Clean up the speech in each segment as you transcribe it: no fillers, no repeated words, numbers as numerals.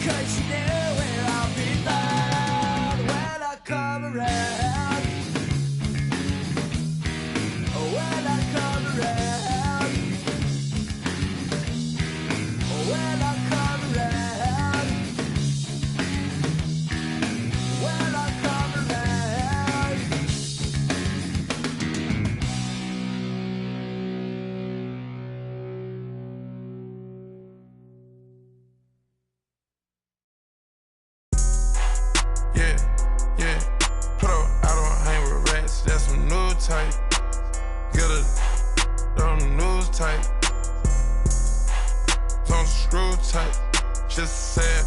'cause you know where I'll be found when I come around. When I come around. When I come around. When I come around. Yeah. Put up, I don't hang with rats, that's some new type. Get a on the news type. Don't screw type. Just said,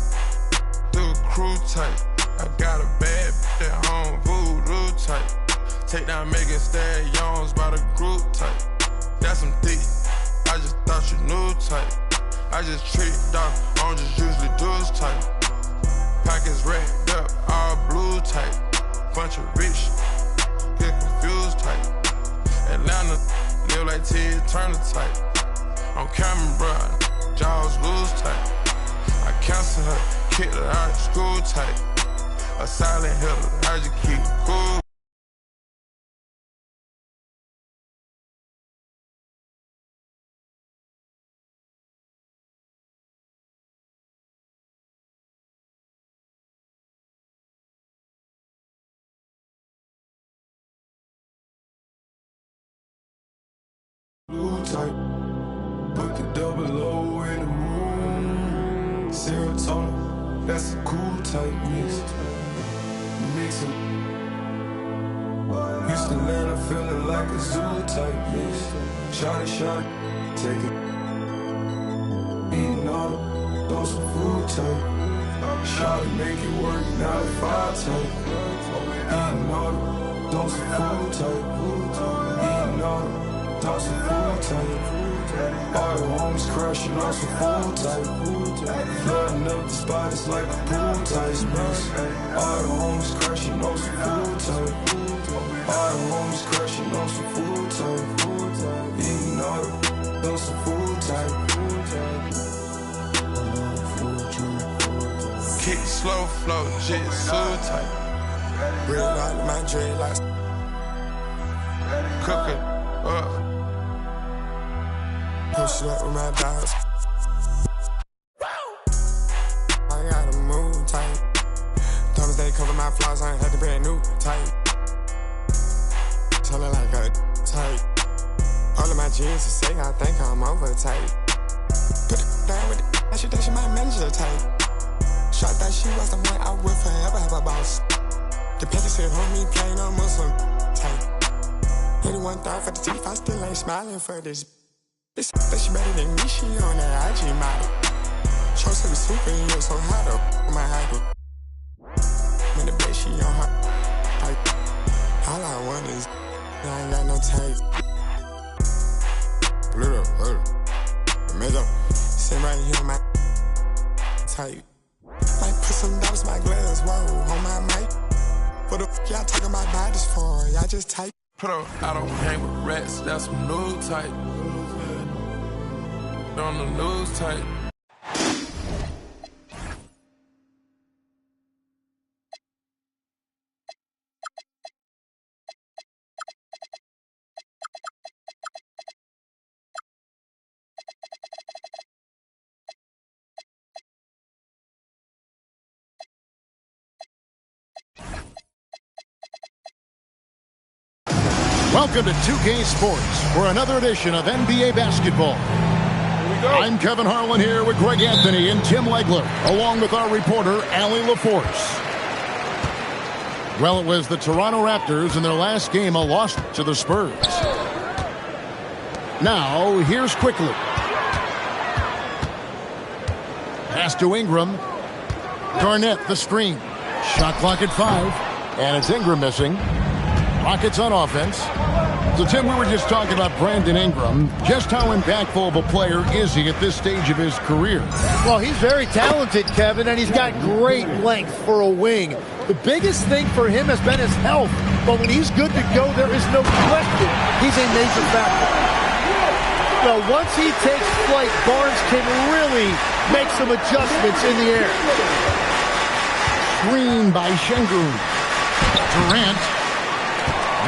do a crew type. I got a bad bitch at home, voodoo type. Take down Megan Stallions by the group type. That's some deep, I just thought you knew type. I just treat dog, I don't just usually do this type. Pockets racked up, all blue type. Bunch of rich, get confused type. Atlanta, live like Ted Turner type. On camera, bruh, jaws loose type. I cancel her, kicked her out of school type. A silent hitter, I just keep cool. Blue type, put the double O in the room. Serotonin, that's a cool type mix. Mixing. Houston, Atlanta, feeling like a zoo type mix. Shot, take it. Eating all those some food type. Shot it, make it work, now it's 5 type. Eating all those some food type. Eating all those some food type. All the homies crashing on some food type. Flooding up the spot, it's like a pool type mix. All the homies crashing on some food type. All the homies crashing on some food type. Eating all those some food type. Kick slow flow, jitsu type. Real out my dreadlocks. Cook it up. Push it up with my dogs. I gotta move tight. Thomas they cover my flaws, I ain't had to be a new type. Tell it like a type. All of my jeans to say I think I'm over tight. Put it down with it, she think she my manager type. Shot that she was the one I would forever have a boss. The package said homie plain on Muslim type. Anyone thought for the teeth, I still ain't smiling for this. This that she better than me, she on that IG model. Show to be superhero, so how the my idol. When the bitch she on her like, all I want is I ain't got no type. Little, middle, sit right here on my type. Might put some dollars in my glass, whoa, on my mic. What the f y'all talking about bodies for? Y'all just type. Put up, I don't hang with rats, that's some new type. On the news type. Welcome to 2K Sports for another edition of NBA basketball. I'm Kevin Harlan here with Greg Anthony and Tim Legler, along with our reporter, Allie LaForce. Well, it was the Toronto Raptors in their last game, a loss to the Spurs. Now, here's Quickly. Pass to Ingram. Garnett, the screen. Shot clock at 5. And it's Ingram missing. Rockets on offense. So, Tim, we were just talking about Brandon Ingram. Just how impactful of a player is he at this stage of his career? Well, he's very talented, Kevin, and he's got great length for a wing. The biggest thing for him has been his health. But when he's good to go, there is no question he's a major factor. Now, once he takes flight, Barnes can really make some adjustments in the air. Screen by Şengün. Durant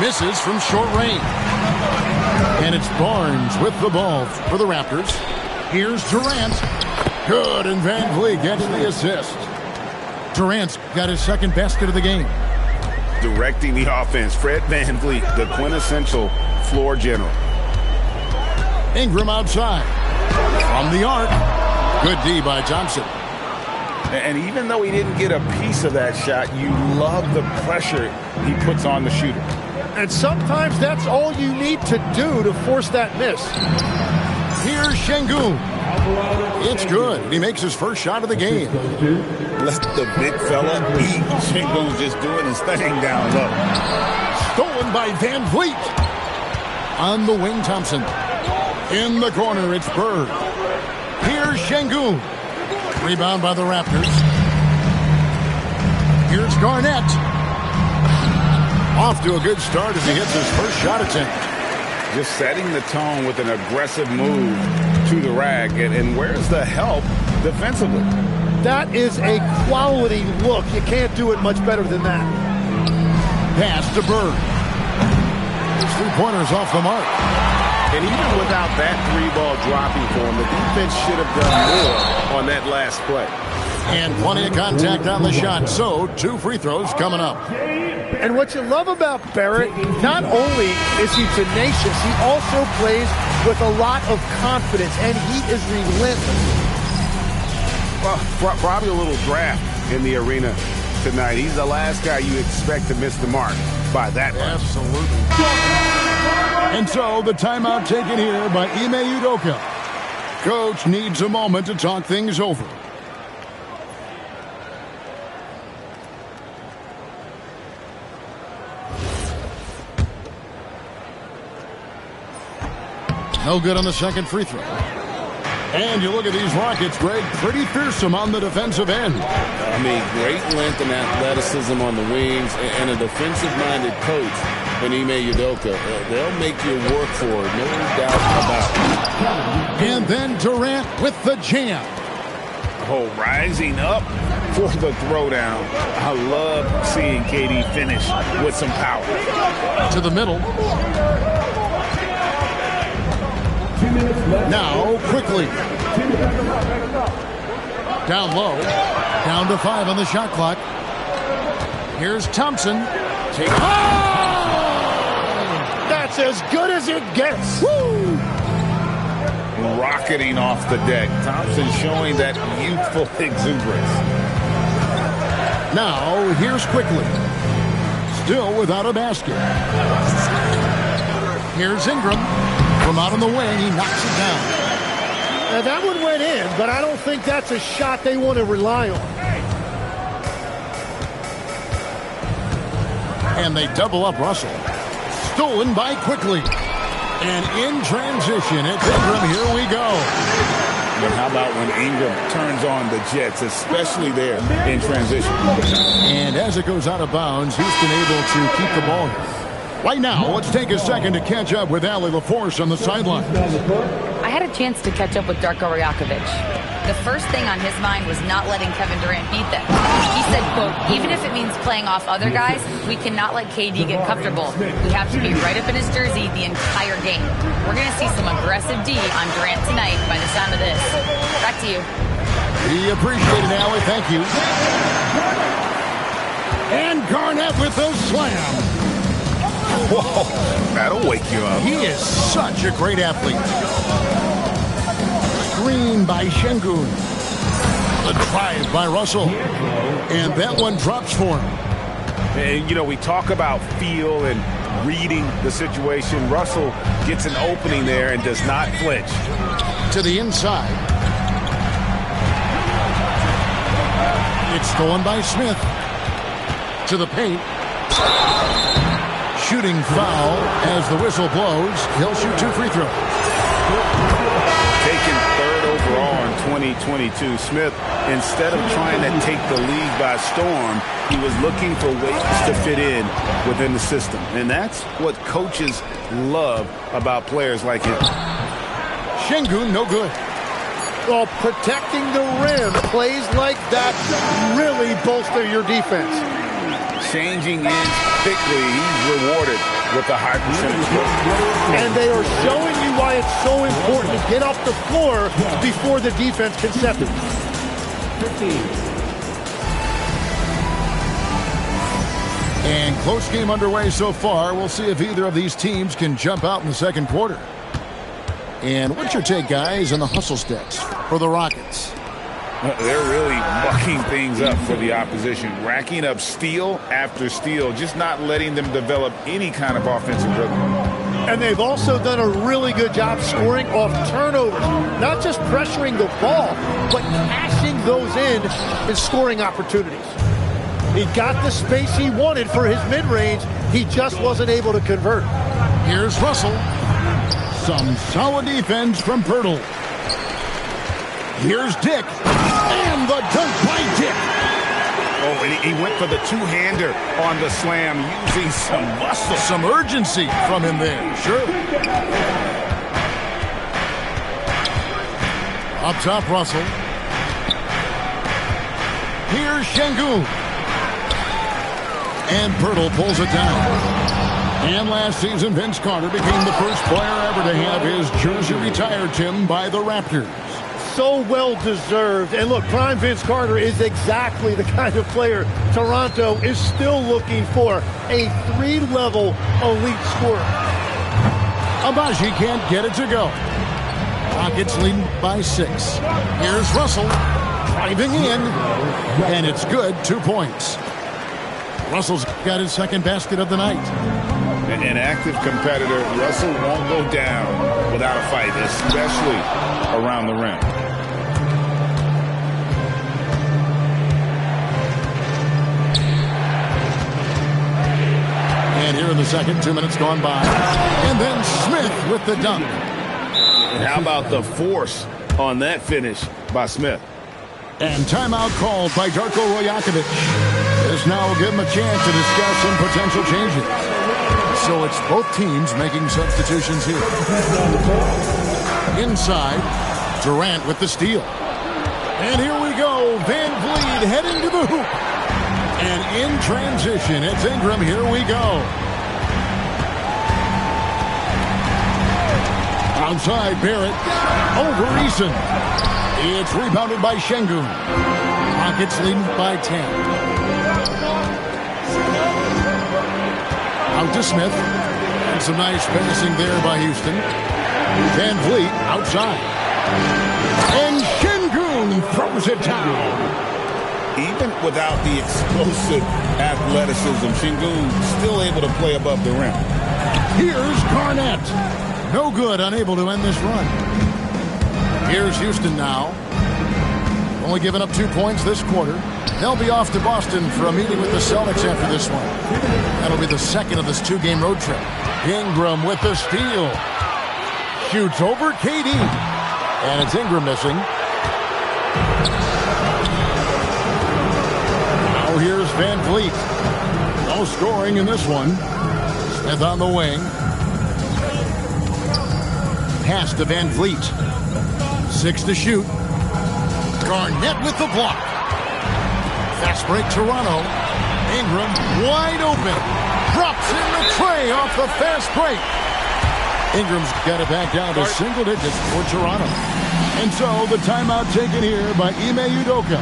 misses from short range. And it's Barnes with the ball for the Raptors. Here's Durant. Good, and Van Vliet gets the assist. Durant's got his second basket of the game. Directing the offense, Fred VanVleet, the quintessential floor general. Ingram outside. From the arc. Good D by Thompson. And even though he didn't get a piece of that shot, you love the pressure he puts on the shooter. And sometimes that's all you need to do to force that miss. Here's Şengün. It's good. He makes his first shot of the game. Let the big fella eat. Şengün's just doing his thing down low. Stolen by Van Vliet. On the wing, Thompson. In the corner, it's Bird. Here's Şengün. Rebound by the Raptors. Here's Garnett. Off to a good start as he hits his first shot attempt. Just setting the tone with an aggressive move to the rack. And where's the help defensively? That is a quality look. You can't do it much better than that. Pass to Bird. His three-pointers off the mark. And even without that three-ball dropping for him, the defense should have done more on that last play. And plenty of contact on the shot. So, 2 free throws coming up. And what you love about Barrett, not only is he tenacious, he also plays with a lot of confidence, and he is relentless. Well, probably a little draft in the arena tonight. He's the last guy you expect to miss the mark by that much. Absolutely. And so, the timeout taken here by Ime Udoka. Coach needs a moment to talk things over. No good on the second free throw. And you look at these Rockets, Greg, pretty fearsome on the defensive end. I mean, great length and athleticism on the wings, and a defensive-minded coach in Ime Udoka. They'll make you work for it, no doubt about it. And then Durant with the jam. Oh, rising up for the throwdown. I love seeing KD finish with some power. To the middle. Now, quickly. Down low. Down to 5 on the shot clock. Here's Thompson. That's as good as it gets. Woo! Rocketing off the deck. Thompson showing that youthful exuberance. Now, here's quickly. Still without a basket. Here's Ingram. From out on the wing, he knocks it down. Now that one went in, but I don't think that's a shot they want to rely on. And they double up Russell. Stolen by Quickly. And in transition, it's Ingram. Here we go. And how about when Ingram turns on the Jets, especially there in transition. And as it goes out of bounds, Houston able to keep the ball. Right now, let's take a second to catch up with Allie LaForce on the sideline. I had a chance to catch up with Darko Rajakovic. The first thing on his mind was not letting Kevin Durant beat them. He said, quote, even if it means playing off other guys, we cannot let KD get comfortable. We have to be right up in his jersey the entire game. We're going to see some aggressive D on Durant tonight by the sound of this. Back to you. We appreciate it, Allie. Thank you. And Garnett with the slam. Whoa, that'll wake you up. He is such a great athlete. Screen by Şengün. The drive by Russell. And that one drops for him. And, you know, we talk about feel and reading the situation. Russell gets an opening there and does not flinch. To the inside. It's stolen by Smith. To the paint. Shooting foul as the whistle blows. He'll shoot 2 free throws. Taken 3rd overall in 2022, Smith, instead of trying to take the league by storm, he was looking for ways to fit in within the system. And that's what coaches love about players like him. Şengün, no good. Well, protecting the rim, plays like that really bolster your defense. Changing ends quickly, he's rewarded with a high percentage. And they are showing you why it's so important to get off the floor before the defense can set it. And close game underway so far. We'll see if either of these teams can jump out in the second quarter. And what's your take, guys, on the hustle sticks for the Rockets? They're really mucking things up for the opposition, racking up steal after steal, just not letting them develop any kind of offensive rhythm. And they've also done a really good job scoring off turnovers, not just pressuring the ball, but cashing those in and scoring opportunities. He got the space he wanted for his mid-range. He just wasn't able to convert. Here's Russell. Some solid defense from Pirtle. Here's Dick. And the dunk by Dick. Oh, and he went for the two-hander on the slam, using some muscle. Some urgency from him there, sure. Up top, Russell. Here's Şengün. And Pirtle pulls it down. And last season, Vince Carter became the first player ever to have his jersey retired, Tim, by the Raptors. So well-deserved. And look, prime Vince Carter is exactly the kind of player Toronto is still looking for. A three-level elite scorer. Agbaji can't get it to go. Rockets leading by 6. Here's Russell driving in. And it's good, 2 points. Russell's got his second basket of the night. An active competitor, Russell won't go down without a fight, especially around the rim. And here in the second, 2 minutes gone by. And then Smith with the dunk. And how about the force on that finish by Smith? And timeout called by Darko Rajakovic. This now will give him a chance to discuss some potential changes. So it's both teams making substitutions here. Inside, Durant with the steal. And here we go. Van Vliet heading to the hoop. And in transition, it's Ingram. Here we go. Outside, Barrett. Over Eason. It's rebounded by Şengün. Rockets leading by 10. Out to Smith. And some nice passing there by Houston. Van Vliet outside. And Şengün throws it down. Even without the explosive athleticism, Şengün still able to play above the rim. Here's Garnett. No good, unable to end this run. Here's Houston now. Only giving up 2 points this quarter. They'll be off to Boston for a meeting with the Celtics after this one. That'll be the second of this 2-game road trip. Ingram with the steal. Shoots over KD. And it's Ingram missing. Now here's Van Vliet. No scoring in this one. Smith on the wing. Pass to Van Vliet. 6 to shoot. Garnett with the block. Fast break Toronto. Ingram wide open. Drops in the tray off the fast break. Ingram's got it back down to single digits for Toronto. And so the timeout taken here by Ime Udoka.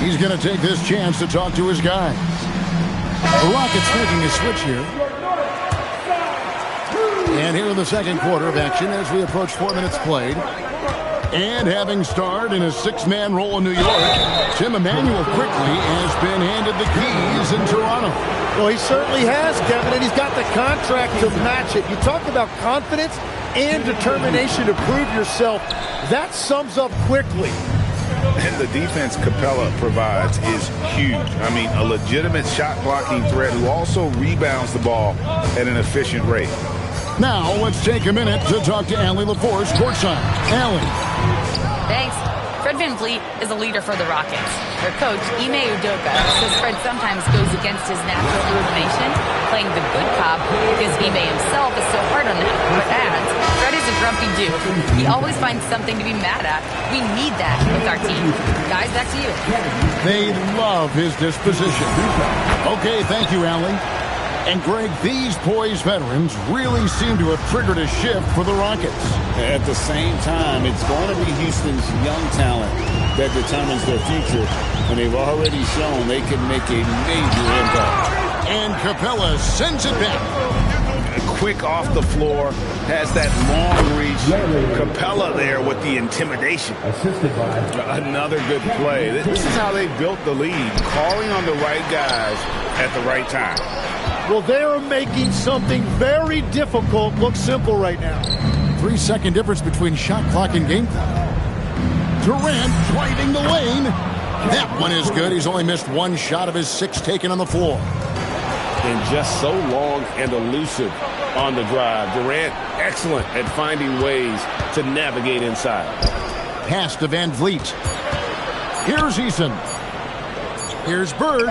He's going to take this chance to talk to his guys. The Rockets making a switch here. And here in the second quarter of action as we approach 4 minutes played. And having starred in a 6-man role in New York, Tim Emanuel quickly has been handed the keys in Toronto. Well, he certainly has, Kevin, and he's got the contract to match it. You talk about confidence and determination to prove yourself. That sums up quickly. And the defense Capella provides is huge. I mean, a legitimate shot-blocking threat who also rebounds the ball at an efficient rate. Now, let's take a minute to talk to Allie LaForce courtside. Allie. Thanks. Fred VanVleet is a leader for the Rockets. Their coach, Ime Udoka, says Fred sometimes goes against his natural inclination, playing the good cop because Ime himself is so hard on him, but adds, Fred is a grumpy dude. He always finds something to be mad at. We need that with our team. Guys, back to you. They love his disposition. Okay, thank you, Allie. And Greg, these poised veterans really seem to have triggered a shift for the Rockets. At the same time, it's going to be Houston's young talent that determines their future, and they've already shown they can make a major impact. And Capella sends it back. Quick off the floor, has that long reach. Capella there with the intimidation. Another good play. This is how they built the lead, calling on the right guys at the right time. Well, they are making something very difficult look simple right now. 3-second difference between shot clock and game clock. Durant driving the lane. That one is good. He's only missed one shot of his 6 taken on the floor. And just so long and elusive on the drive. Durant, excellent at finding ways to navigate inside. Pass to VanVleet. Here's Eason. Here's Bird.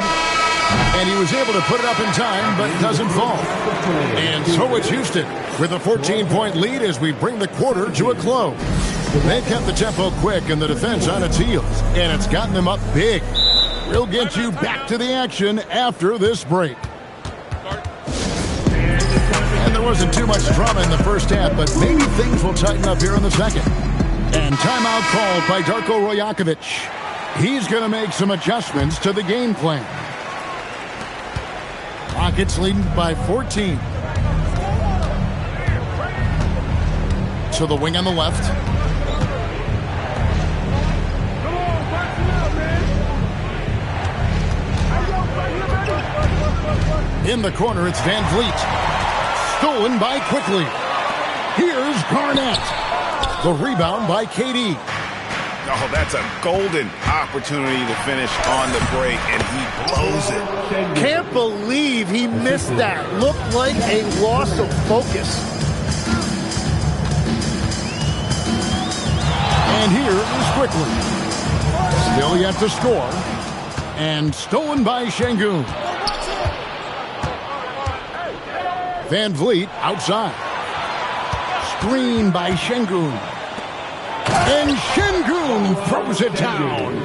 And he was able to put it up in time, but it doesn't fall. And so it's Houston with a 14-point lead as we bring the quarter to a close. They've kept the tempo quick and the defense on its heels, and it's gotten them up big. We'll get you back to the action after this break. And there wasn't too much drama in the first half, but maybe things will tighten up here in the second. And timeout called by Darko Rajakovic. He's going to make some adjustments to the game plan. Rockets leading by 14. To the wing on the left. In the corner, it's VanVleet. Stolen by Quickly. Here's Garnett. The rebound by KD. Oh, that's a golden opportunity to finish on the break, and he blows it. Can't believe he missed that. Looked like a loss of focus. And here is Quickly. Still yet to score. And stolen by Şengün. VanVleet outside. Screen by Şengün. And Şengün throws it down.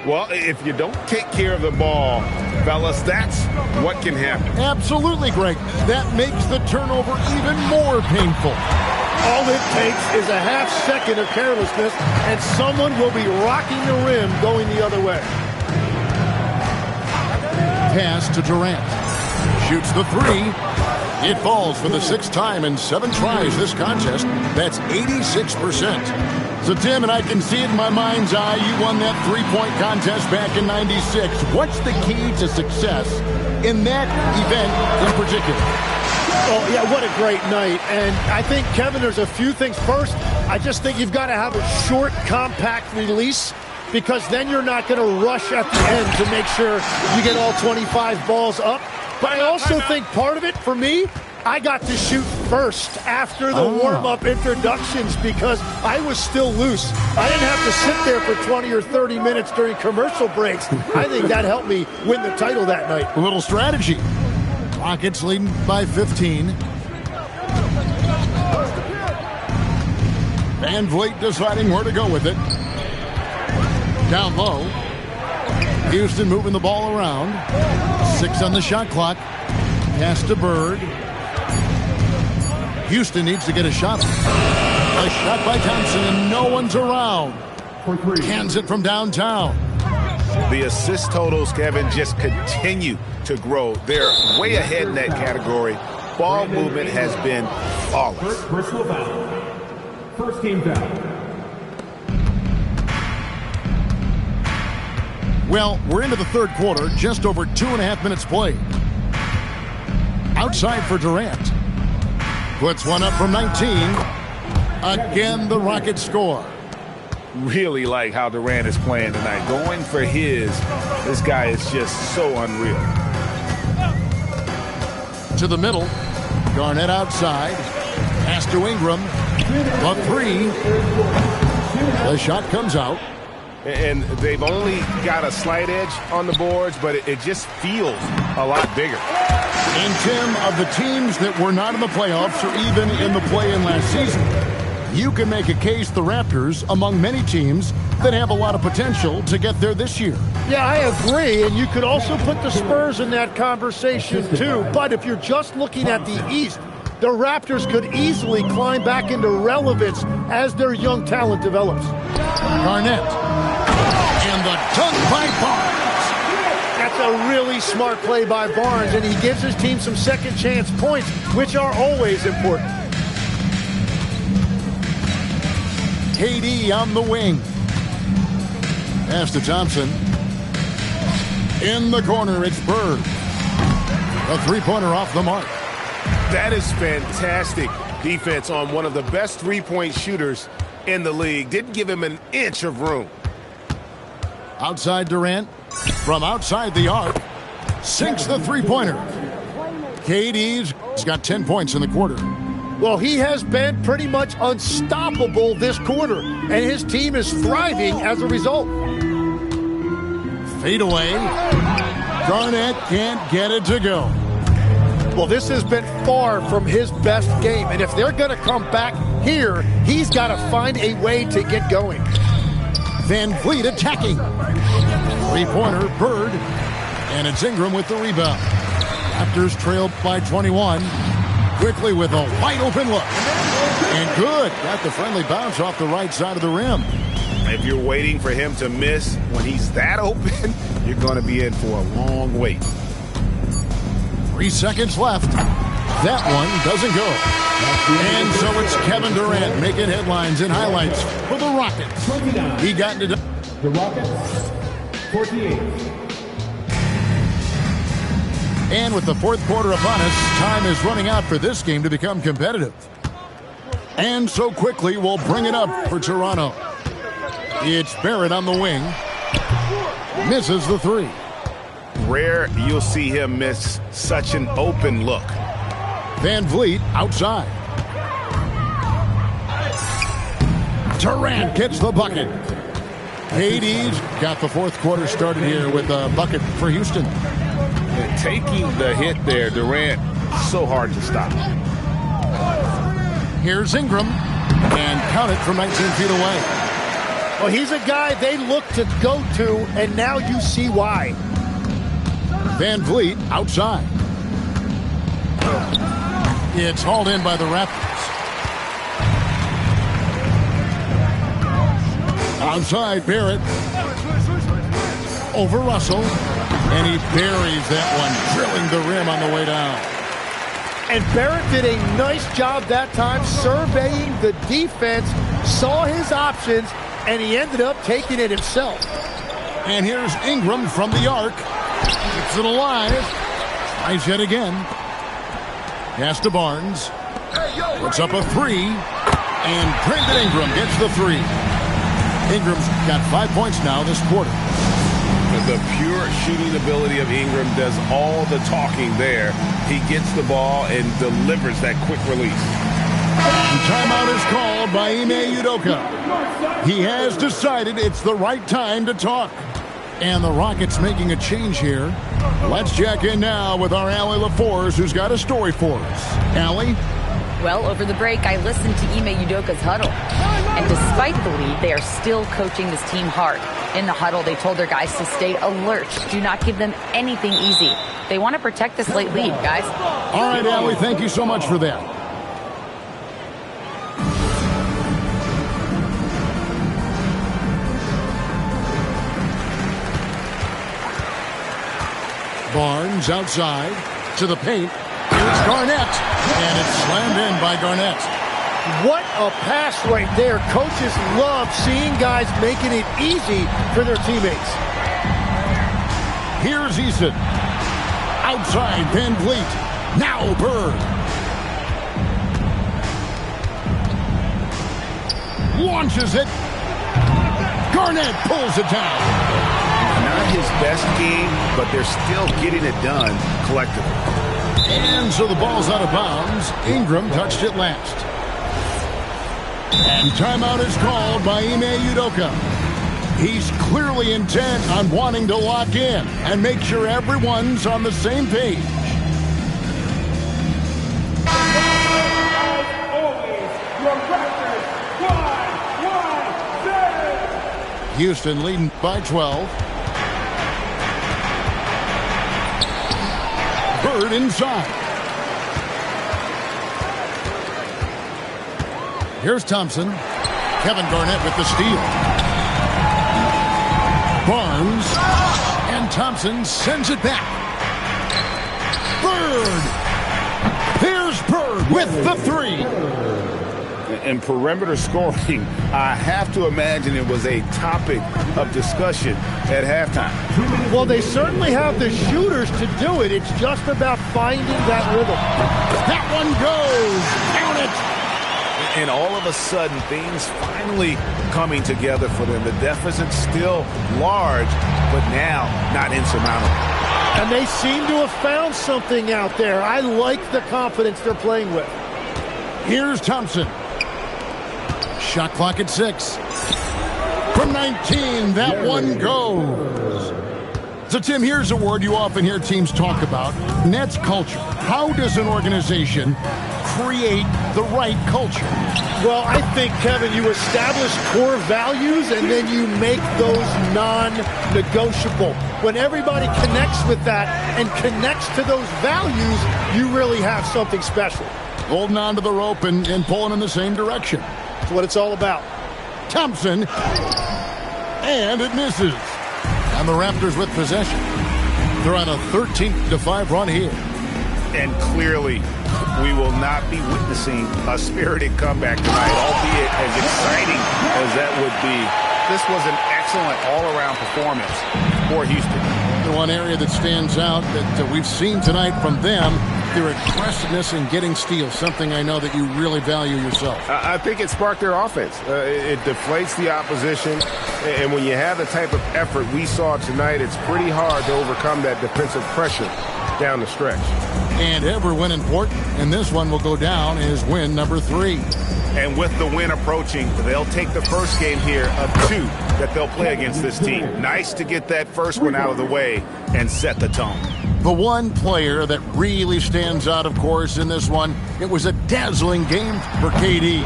Well, if you don't take care of the ball, fellas, that's what can happen. Absolutely, Greg. That makes the turnover even more painful. All it takes is a half second of carelessness, and someone will be rocking the rim going the other way. Pass to Durant. Shoots the 3. It falls for the 6th time in 7 tries this contest. That's 86%. So, Tim, and I can see it in my mind's eye, you won that 3-point contest back in '96. What's the key to success in that event in particular? Oh, yeah, what a great night. And I think, Kevin, there's a few things. First, I just think you've got to have a short, compact release, because then you're not going to rush at the end to make sure you get all 25 balls up. But I also think part of it, for me, I got to shoot first after the warm-up introductions because I was still loose. I didn't have to sit there for 20 or 30 minutes during commercial breaks. I think that helped me win the title that night. A little strategy. Rockets leading by 15. VanVleet deciding where to go with it. Down low. Houston moving the ball around. 6 on the shot clock. Pass to Bird. Houston needs to get a shot. A shot by Thompson, and no one's around. Hands it from downtown. The assist totals, Kevin, just continue to grow. They're way ahead in that category. Ball movement has been flawless. Personal foul. First team foul. Well, we're into the third quarter, just over 2.5 minutes played. Outside for Durant. Puts one up from 19. Again, the Rockets score. Really like how Durant is playing tonight. Going for his. This guy is just so unreal. To the middle. Garnett outside. Pass to Ingram. The 3. The shot comes out. And they've only got a slight edge on the boards, but it just feels a lot bigger. And Tim, of the teams that were not in the playoffs or even in the play-in last season, you can make a case the Raptors among many teams that have a lot of potential to get there this year. Yeah, I agree, and you could also put the Spurs in that conversation too. But if you're just looking at the East, the Raptors could easily climb back into relevance as their young talent develops. Garnett. And the dunk by Barnes. That's a really smart play by Barnes, and he gives his team some second chance points, which are always important. KD on the wing. Pass to Thompson. In the corner, it's Bird. A three-pointer off the mark. That is fantastic defense on one of the best three-point shooters in the league. Didn't give him an inch of room. Outside Durant. From outside the arc. Sinks the three-pointer. KD's got 10 points in the quarter. Well, he has been pretty much unstoppable this quarter, and his team is thriving as a result. Fade away. Garnett can't get it to go. Well, this has been far from his best game, and if they're going to come back here, he's got to find a way to get going. Van Vliet attacking. Three-pointer, Bird, and it's Ingram with the rebound. Raptors trail by 21. Quickly with a wide-open look. And good. Got the friendly bounce off the right side of the rim. If you're waiting for him to miss when he's that open, you're going to be in for a long wait. 3 seconds left. That one doesn't go. And so it's Kevin Durant making headlines and highlights for the Rockets. He got into the Rockets, 48. And with the fourth quarter upon us, time is running out for this game to become competitive. And so quickly, we'll bring it up for Toronto. It's Barrett on the wing. Misses the three. Rare you'll see him miss such an open look. Van Vliet outside. Durant gets the bucket. KD's got the fourth quarter started here with a bucket for Houston. And taking the hit there, Durant, so hard to stop. Here's Ingram, and count it from 19 feet away. Well, he's a guy they look to go to, and now you see why. Van Vliet outside. It's hauled in by the Raptors. Outside, Barrett. Over Russell. And he buries that one, drilling the rim on the way down. And Barrett did a nice job that time surveying the defense, saw his options, and he ended up taking it himself. And here's Ingram from the arc. Keeps it alive. Tries yet again. Pass to Barnes. Puts up a three. And Brandon Ingram gets the three. Ingram's got 5 points now this quarter. The pure shooting ability of Ingram does all the talking there. He gets the ball and delivers that quick release. And timeout is called by Ime Udoka. He has decided it's the right time to talk. And the Rockets making a change here. Let's check in now with our Allie LaForce, who's got a story for us. Allie? Well, over the break, I listened to Ime Udoka's huddle. And despite the lead, they are still coaching this team hard. In the huddle, they told their guys to stay alert. Do not give them anything easy. They want to protect this late lead, guys. All right, Allie, thank you so much for that. Barnes outside to the paint. Here's Garnett, and it's slammed in by Garnett. What a pass right there. Coaches love seeing guys making it easy for their teammates. Here's Eason. Outside, Van Vliet. Now Bird. Launches it. Garnett pulls it down. Not his best game, but they're still getting it done collectively. And so the ball's out of bounds. Ingram touched it last. And timeout is called by Ime Udoka. He's clearly intent on wanting to lock in and make sure everyone's on the same page. Houston leading by 12. Bird inside. Here's Thompson. Kevin Garnett with the steal. Barnes. And Thompson sends it back. Bird. Here's Bird with the three. And perimeter scoring, I have to imagine it was a topic of discussion at halftime. Well, they certainly have the shooters to do it. It's just about finding that rhythm. That one goes. Count it. And all of a sudden, things finally coming together for them. The deficit's still large, but now not insurmountable. And they seem to have found something out there. I like the confidence they're playing with. Here's Thompson. Shot clock at 6. From 19, that one goes. So, Tim, here's a word you often hear teams talk about. Nets culture. How does an organization create the right culture? Well, I think, Kevin, you establish core values and then you make those non-negotiable. When everybody connects with that and connects to those values, you really have something special. Holding on to the rope and pulling in the same direction. That's what it's all about. Thompson. And it misses. And the Raptors with possession. They're on a 13-5 run here. And clearly, we will not be witnessing a spirited comeback tonight, albeit as exciting as that would be. This was an excellent all-around performance for Houston. The one area that stands out that we've seen tonight from them, their aggressiveness in getting steals, something I know that you really value yourself. I think it sparked their offense. It deflates the opposition, and when you have the type of effort we saw tonight, it's pretty hard to overcome that defensive pressure down the stretch. And every win important, and this one will go down as win number 3. And with the win approaching, they'll take the first game here of 2 that they'll play against this team. Nice to get that first one out of the way and set the tone. The one player that really stands out, of course, in this one, it was a dazzling game for KD.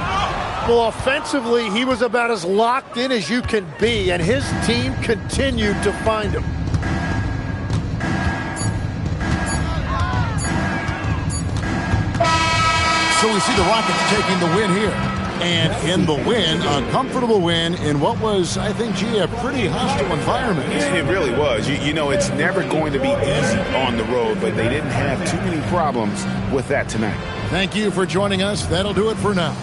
Well, offensively, he was about as locked in as you can be, and his team continued to find him. So we see the Rockets taking the win here. And in the win, a comfortable win in what was, I think, a pretty hostile environment. It really was. You know, it's never going to be easy on the road, but they didn't have too many problems with that tonight. Thank you for joining us. That'll do it for now.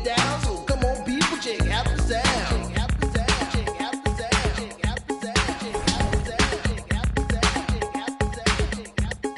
Down, so come on, people, check out the sound. Check out the sound. Check out the sound. Check out the sound. Check out the sound. Check out the sound. Check out the sound. Check out the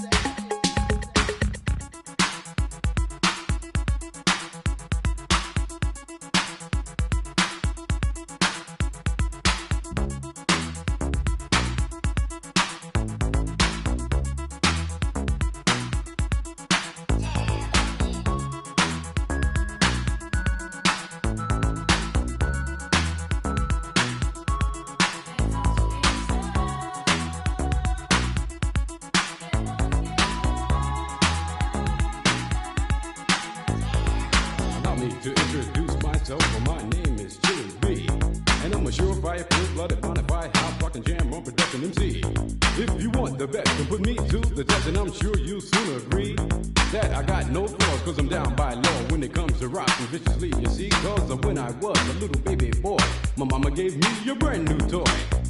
To introduce myself, my name is Chili B, and I'm a surefire, full-blooded, bonafide, house rockin' jam on production MC. If you want the best, then put me to the test, and I'm sure you'll soon agree that I got no flaws, cause I'm down by law when it comes to rockin'. viciously, you see, cause when I was a little baby boy, my mama gave me a brand new toy.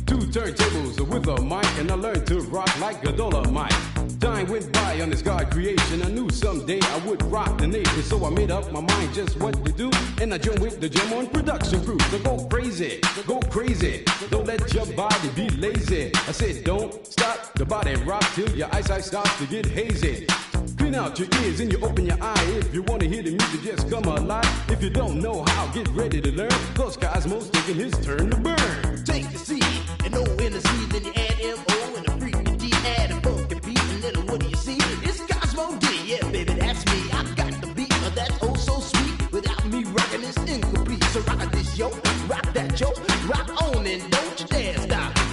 2 turntables with a mic, and I learned to rock like a Dolomite. Time went by on this God creation. I knew someday I would rock the nation, so I made up my mind just what to do, and I joined with the Jam On production crew. So go crazy, don't let your body be lazy. I said don't stop the body rock till your eyesight starts to get hazy. Clean out your ears and you open your eye. If you want to hear the music, just come alive. If you don't know how, get ready to learn, cause Cosmo's taking his turn to burn. Take the C and O in the C, then you add M-O and a freaking D, add a funky beat, and then what do you see? It's Cosmo D, yeah baby, that's me. I got the beat, that's oh so sweet. Without me rocking, it's incomplete. So rock this yo, rock that yo, rock on and don't you dare stop.